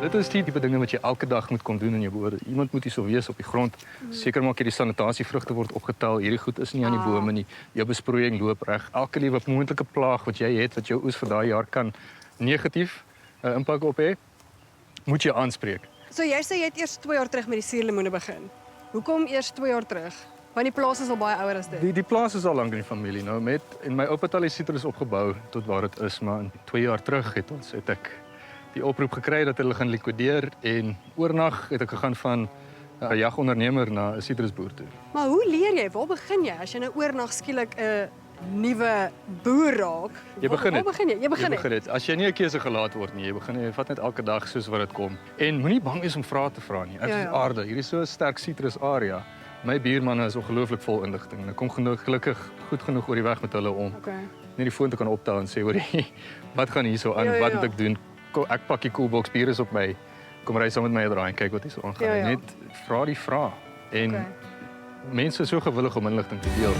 Dit is die tipe dinge wat jy elke dag moet kom doen in jou boorde. Iemand moet hier so wees op die grond. Seker maak jy die sanitasievrugte word opgetel. Hierdie goed is nie aan die bome nie. Jou besproeiing loop reg. Elke liewe moontlike plaag wat jy het wat jou oes vir daai jaar kan negatief impak op hê, moet jy aanspreek. So jy sê jy het eers 2 jaar terug met die suurlemoene begin. Hoekom eers 2 jaar terug? Want die plaas is al baie ouer as dit. Die plaas is al lank in die familie nou en my oupa het al die sitrus opgebou tot waar dit is, maar 2 jaar terug het ek die oproep gekry dat hulle gaan likwideer en oornag het ek gegaan van 'n jagondernemer na 'n sitrusboer toe. Maar hoe leer jy? Waar begin jy as jy nou oornag skielik 'n nuwe boer raak? Jy begin Waar dit. begin jy? Jy begin dit. As jy nie 'n keuse gelaat word nie, jy vat net elke dag soos wat dit kom. En moenie bang wees om vrae te vra nie. Dit is aarde. Hier is so 'n sterk sitrusarea. My buurmanne is ongelooflik vol inligting. Ek kom gelukkig goed genoeg oor die weg met hulle om net die foon te kan optel en sê, "Hoor, wat gaan hierso aan? Wat moet ek doen? Ek pak die koelbox bier is op my. Kom ry saam met my draai en kyk wat hierso aangaan." Net vra die vrae. En mense is so gewillig om inligting te deel.